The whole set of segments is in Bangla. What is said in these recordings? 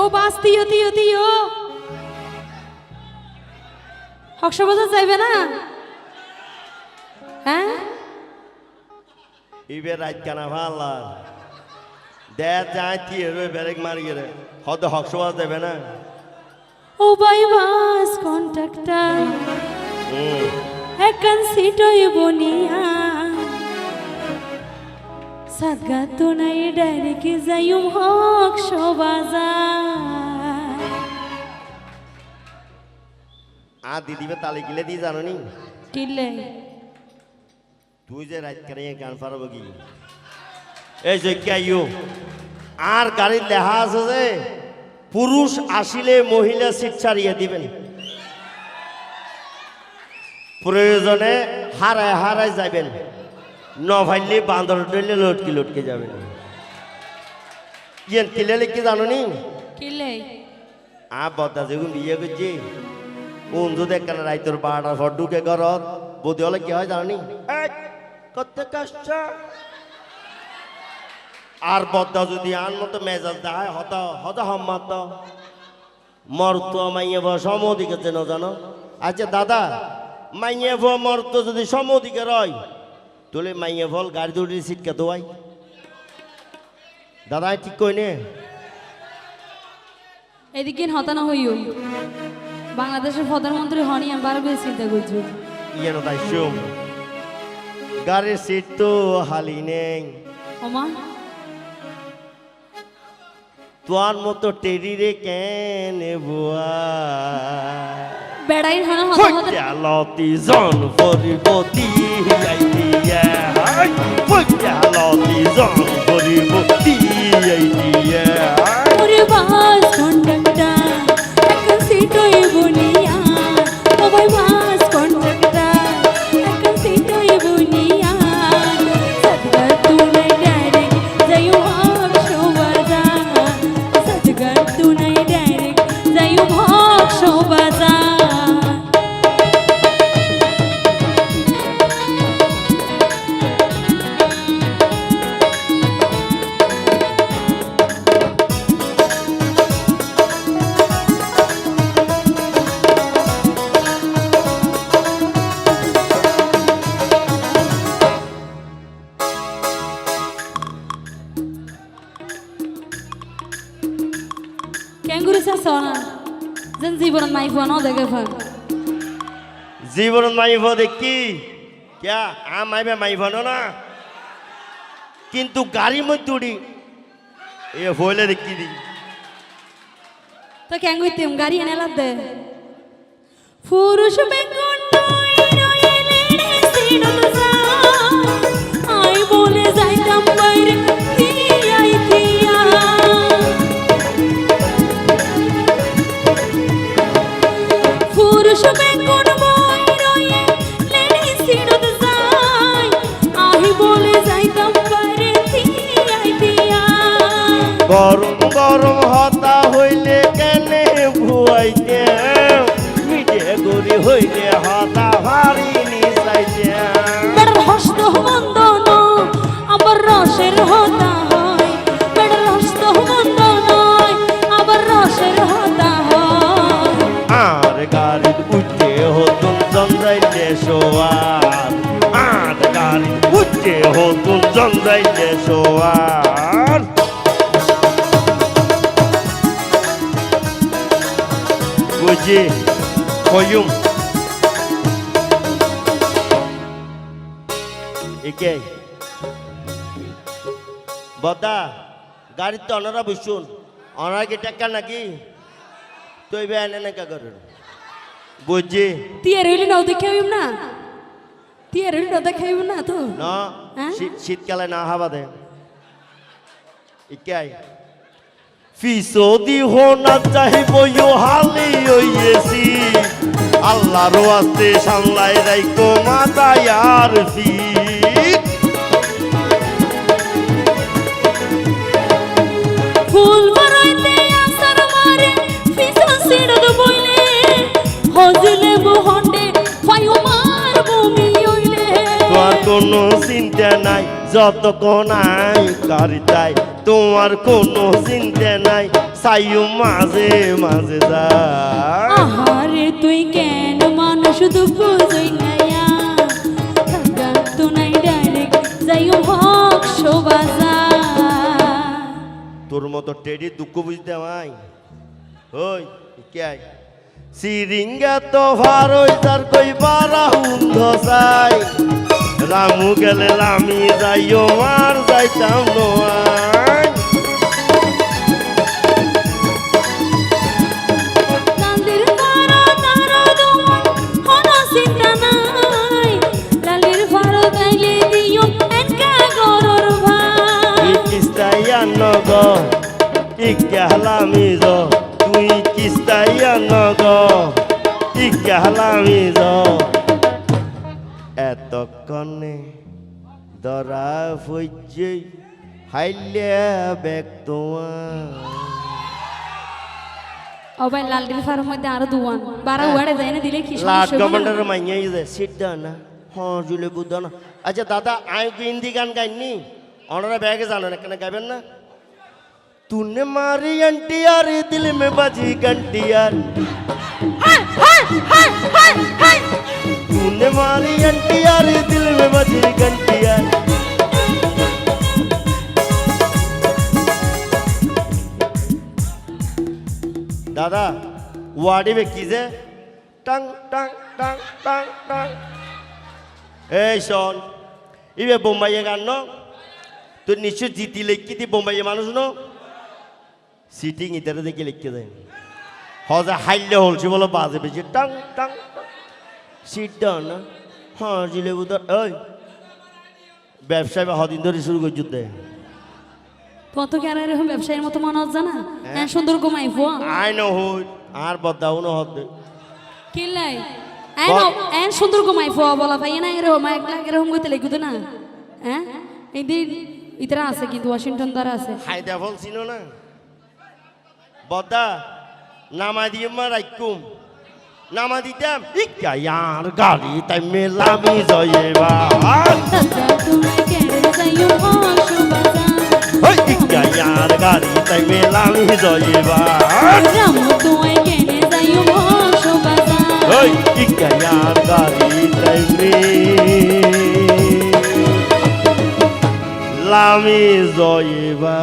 ও বাস তিও তিও তিও কক্সবাজার যাইবে না? হ্যাঁ ইবে রাত কানা ভাল্লা দে যায় কি ব্যারেক মারি গেলে হয়তো হকসবাজ দেবে না। ও বাই বাস কন্ট্রাক্টর একান সিটই বনিয়া সাদগা তো নাই ডাইরেক্ট যাইম কক্সবাজার। দিদিবে তালি কিলে দিয়ে জানো নি কিলে তুই যে রাত কানে গান পারবো কি? এই যে কেউ আর গাড়ির লেখা আছে যে পুরুষ আসিলে মহিলা সিট ছাড়িয়ে দিবেন, প্রয়োজনে হারায় হারায় যাবেন, নভাইলে বান্দর ডলে লটকে লটকে যাবেন। ইয়েন কিলে লিখে জানো নি? কিলে বদা যেগুন বিয়ে করছি উন্দু দেখান রাইতর 12টার পর ঢুকে ঘরত বদি হলে কি হয় জানো নি? কত কষ্ট। আর বদা যদি আন মতো মেজাজ দেয় হত হত হম্মত মর্ত মাইয়ে সমদিকে চেন জানো? আচ্ছা দাদা মাইয়ে মর্ত যদি সমদিকে রয় তোলে মাইয়ে ফল গাড়ি দুটি সিটকে দোয়াই দাদা ঠিক কই নে? এদিকে হতানা হইও বাংলাদেশের প্রধানমন্ত্রী হনি আমি বারবার চিন্তা করছি। ইয়েন তাই শুম গাড়ির সিট তো হালি নেই। ওমা তোর মতো টেরি রে কেন বুয়া বেড়াই হনা হতা হতা লতি জন পরিবতী আইডিয়া লতি জন পরিবতী আইডিয়া ওরে বাস কন্ট্রাক্টর একান সিটই বনিয়া ও ভাই বাস কন্ট্রাক্টর একান সিটই বনিয়া সাদগা তু নাই ডাইরেক্ট যাইও কক্সবাজার সাদগা তু নাই ডাইরেক্ট যাইও কক্সবাজার। ক্যাঙ্গুরু সাসনা যেন জীবন মাই ফোন দেখে ফোন জীবন মাইব দেখি ক্যা মাইবে মাইব না কিন্তু গাড়ি মধ্যে উড়ি এ হইলে দেখি দি তো ক্যাঙ্গুইতেম গাড়ি এনে লাদ দে পুরুষ বেগুন রইলে সিনত যা আই বলে যাইতাম বাইরে তিয়াই তিয়া পুরুষ বেগুন রইলে সিনত যা আই বলে যাইতাম বাইরে তিয়াই তিয়া গরম গরম হতা হইলে কেনে ভুয়াইতে মিটে গরি হইলে হতা ভারী নিচাইতে বেড়ার হস্ত বন্ধন আবার রসের হতা হয় বেড়ার হস্ত বন্ধন আবার রসের হতা হয় আর গাড়ি উঠে হতুন জন্দাইলে সোয়ার আর গাড়ি উঠে হতুন জন্দাইলে সোয়ার বুঝি কয়ুম একে বদা গাড়ি তো অনারা বসুন অনারা কি টাকা নাকি তুই বে এনে নাকা করুন বুঝি তিয়ার হইলে নাও দেখে হইম না তিয়ার হইলে নাও দেখে হইম না তো না হ্যাঁ? শীতকালে না হাবা দে ইকাই ফিসদি হোনা চাহিব ইউ হালি হইয়েছি আল্লাহর ওয়াস্তে সামলাই রাইকো মাতায়ার ফিট ফুল বরাইতে আসার মারে ফিসা সিরদ বইলে হজলে বহন্ডে ফায়ু মারবো মিলি হইলে তোর কোনো চিন্তা নাই যতক্ষণ আই কারিতাই তোমার কোনো চিন্তা নাই সাইও মাঝে মাঝে যায় আহারে তুই কেন মানুষ শুধু বুঝই নাইয়া তো নাই ডাইরেক্ট যাইও ভক্স বাজার তোর মতো টেডি দুঃখ বুঝতে আমায় ওই কে সিরিঙ্গা তো ভারই তার কই বারা হুন্ধ চাই রামু গেলে লামি যাইও মার যাইতাম নোয়াই লালির ফারো তারো দুমন হনো চিন্তা নাই লালির ফারো গাইলে দিও এনকা গরর ভাই কিস্তাইয়া নগ ইকালামি জ তুই কিস্তাইয়া নগ ইকালামি জ এতক্ষণে ধরা ফইজে হাইলে বেক তোমার ও ভাই লালির ফারোর মধ্যে আরো দুয়ান বারা উড়ে যায় না দিলে কি লাট সমস্যা কমান্ডার মাইয়াই যায় সিট দাও না হ্যাঁ জুলে বুদ্ধ না আচ্ছা দাদা আমি কি হিন্দি গান গাইনি ওনারা ব্যাগে জানো না কেন গাইবেন না तूने मारी अंटियार दिल में बजी घंटियार तूने मारी अंटियार दिल में बजी घंटियार दादा वाड़ी में कीजे टंग टंग टंग टंग टंग ए शोन इवे बोम्बाई गान नो तो निश्चय जीती लेकी थी बोम्बाई मानुस नो সিটিং ইতারে দেখে লিখতে দেয় হজা হাইলে হলছি বলো বাজে বেশি টাং টাং সিট দাও না হ্যাঁ জিলে বুদার ওই ব্যবসায় বা হদিন ধরে শুরু করে যুদ্ধে কত কি আর এরকম ব্যবসায়ীর মতো মনে হচ্ছে না হ্যাঁ সুন্দর কমাই ফুয়া আই নো হই আর বদাও না হদে কিলাই এন সুন্দর কমাই ফুয়া বলা ভাই না এরকম একলা এরকম কইতে লাগুতে না হ্যাঁ এই দিন ইতরা আছে কিন্তু ওয়াশিংটন দ্বারা আছে হায়দা ফল চিনো না বদা নামা দিয়ে মা রাইকুম নামা দিতাম ইকা ইয়ার গাড়ি তাই মেলামি জয়েবা তুমি কেড়ে যাইও ভক্স বাজার ওই ইকা ইয়ার গাড়ি তাই মেলামি জয়েবা রামু তুই কেড়ে যাইও ভক্স বাজার ওই ইকা ইয়ার গাড়ি তাই মেলামি জয়েবা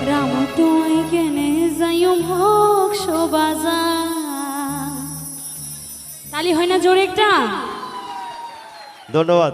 রামু তুই কেনে যাইও ভক্স বাজার তালি হয় না জোরে একটা ধন্যবাদ